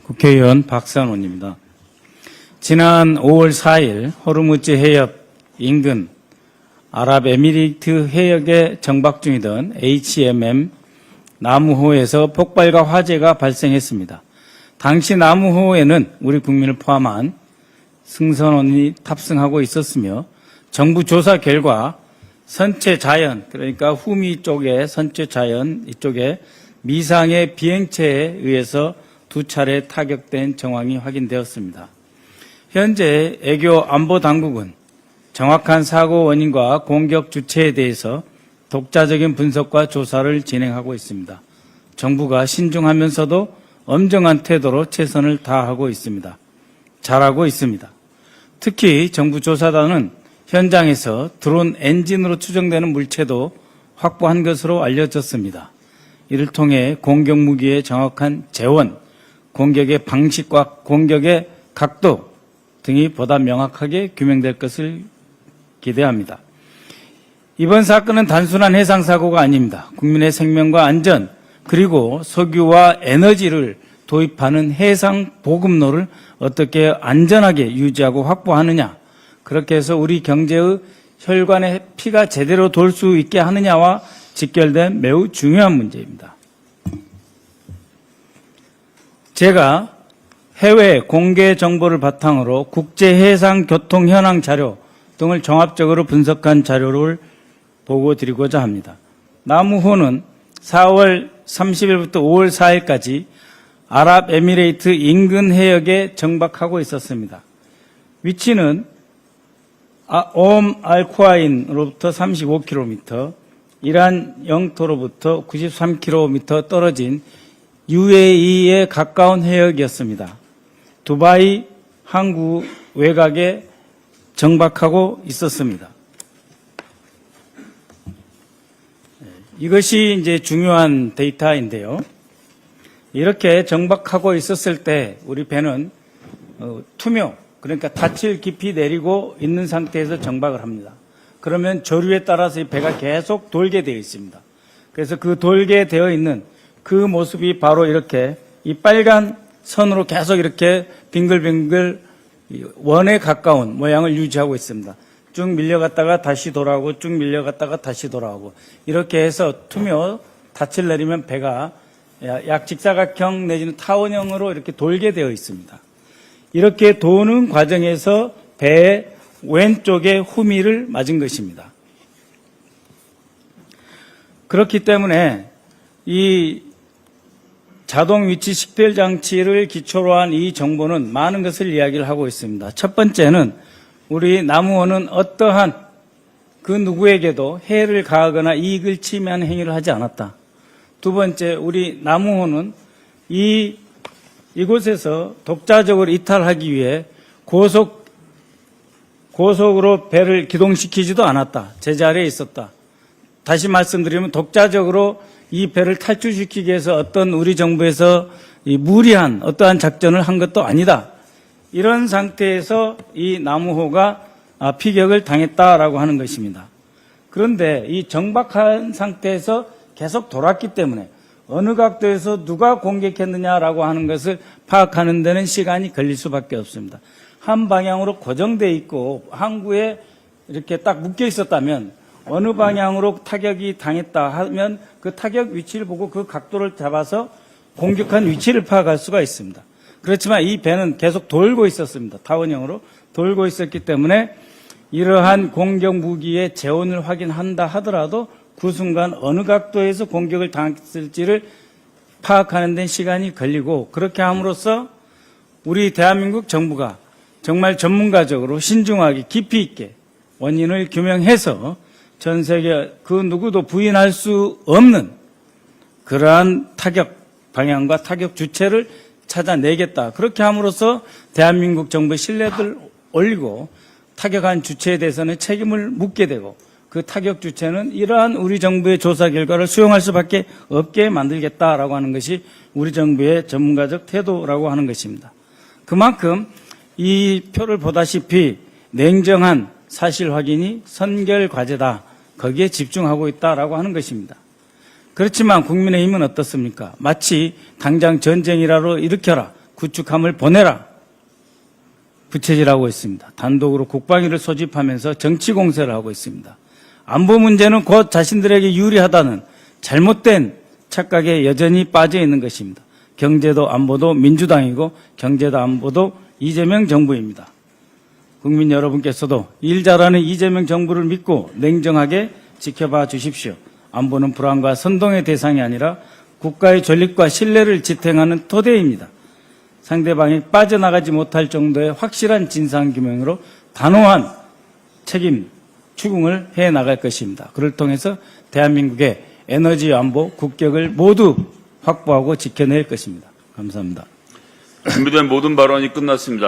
국회의원 박선원입니다. 지난 5월 4일 호르무즈 해협 인근 아랍에미리트 해역에 정박 중이던 HMM 나무호에서 폭발과 화재가 발생했습니다. 당시 나무호에는 우리 국민을 포함한 승선원이 탑승하고 있었으며 정부 조사 결과 선체 자연, 그러니까 후미 쪽에 선체 자연 이쪽에 미상의 비행체에 의해서 2차례 타격된 정황이 확인되었습니다. 현재 애교 안보당국은 정확한 사고 원인과 공격 주체에 대해서 독자적인 분석과 조사를 진행하고 있습니다. 정부가 신중하면서도 엄정한 태도로 최선을 다하고 있습니다. 잘하고 있습니다. 특히 정부 조사단은 현장에서 드론 엔진으로 추정되는 물체도 확보한 것으로 알려졌습니다. 이를 통해 공격 무기의 정확한 재원, 공격의 방식과 공격의 각도 등이 보다 명확하게 규명될 것을 기대합니다. 이번 사건은 단순한 해상사고가 아닙니다. 국민의 생명과 안전 그리고 석유와 에너지를 도입하는 해상 보급로를 어떻게 안전하게 유지하고 확보하느냐, 그렇게 해서 우리 경제의 혈관에 피가 제대로 돌 수 있게 하느냐와 직결된 매우 중요한 문제입니다. 제가 해외 공개 정보를 바탕으로 국제해상교통 현황 자료 등을 종합적으로 분석한 자료를 보고드리고자 합니다. 나무호는 4월 30일부터 5월 4일까지 아랍에미레이트 인근 해역에 정박하고 있었습니다. 위치는 알쿠아인으로부터 35km, 이란 영토로부터 93km 떨어진 UAE에 가까운 해역이었습니다. 두바이 항구 외곽에 정박하고 있었습니다. 이것이 이제 중요한 데이터인데요. 이렇게 정박하고 있었을 때 우리 배는 투명, 그러니까 닻을 깊이 내리고 있는 상태에서 정박을 합니다. 그러면 조류에 따라서 이 배가 계속 돌게 되어 있습니다. 그래서 그 돌게 되어 있는 그 모습이 바로 이렇게 이 빨간 선으로 계속 이렇게 빙글빙글 원에 가까운 모양을 유지하고 있습니다. 쭉 밀려갔다가 다시 돌아오고 쭉 밀려갔다가 다시 돌아오고 이렇게 해서 투명 닻을 내리면 배가 약 직사각형 내지는 타원형으로 이렇게 돌게 되어 있습니다. 이렇게 도는 과정에서 배의 왼쪽에 후미를 맞은 것입니다. 그렇기 때문에 이 자동 위치 식별 장치를 기초로 한 이 정보는 많은 것을 이야기를 하고 있습니다. 첫 번째는 우리 나무호는 어떠한 그 누구에게도 해를 가하거나 이익을 침해하는 행위를 하지 않았다. 두 번째, 우리 나무호는 이곳에서 독자적으로 이탈하기 위해 고속으로 배를 기동시키지도 않았다. 제자리에 있었다. 다시 말씀드리면 독자적으로 이 배를 탈출시키기 위해서 어떤 우리 정부에서 무리한 어떠한 작전을 한 것도 아니다. 이런 상태에서 이 나무호가 피격을 당했다라고 하는 것입니다. 그런데 이 정박한 상태에서 계속 돌았기 때문에 어느 각도에서 누가 공격했느냐라고 하는 것을 파악하는 데는 시간이 걸릴 수밖에 없습니다. 한 방향으로 고정되어 있고 항구에 이렇게 딱 묶여 있었다면 어느 방향으로 타격이 당했다 하면 그 타격 위치를 보고 그 각도를 잡아서 공격한 위치를 파악할 수가 있습니다. 그렇지만 이 배는 계속 돌고 있었습니다. 타원형으로 돌고 있었기 때문에 이러한 공격 무기의 재원을 확인한다 하더라도 그 순간 어느 각도에서 공격을 당했을지를 파악하는 데 시간이 걸리고, 그렇게 함으로써 우리 대한민국 정부가 정말 전문가적으로 신중하게 깊이 있게 원인을 규명해서 전 세계 그 누구도 부인할 수 없는 그러한 타격 방향과 타격 주체를 찾아내겠다. 그렇게 함으로써 대한민국 정부의 신뢰도를 올리고 타격한 주체에 대해서는 책임을 묻게 되고 그 타격 주체는 이러한 우리 정부의 조사 결과를 수용할 수밖에 없게 만들겠다라고 하는 것이 우리 정부의 전문가적 태도라고 하는 것입니다. 그만큼 이 표를 보다시피 냉정한 사실 확인이 선결 과제다. 거기에 집중하고 있다라고 하는 것입니다. 그렇지만 국민의힘은 어떻습니까? 마치 당장 전쟁이라도 일으켜라. 구축함을 보내라. 부채질하고 있습니다. 단독으로 국방위를 소집하면서 정치 공세를 하고 있습니다. 안보 문제는 곧 자신들에게 유리하다는 잘못된 착각에 여전히 빠져 있는 것입니다. 경제도 안보도 민주당이고 경제도 안보도 이재명 정부입니다. 국민 여러분께서도 일 잘하는 이재명 정부를 믿고 냉정하게 지켜봐 주십시오. 안보는 불안과 선동의 대상이 아니라 국가의 존립과 신뢰를 지탱하는 토대입니다. 상대방이 빠져나가지 못할 정도의 확실한 진상규명으로 단호한 책임 추궁을 해나갈 것입니다. 그를 통해서 대한민국의 에너지 안보 국격을 모두 확보하고 지켜낼 것입니다. 감사합니다. 준비된 모든 발언이 끝났습니다.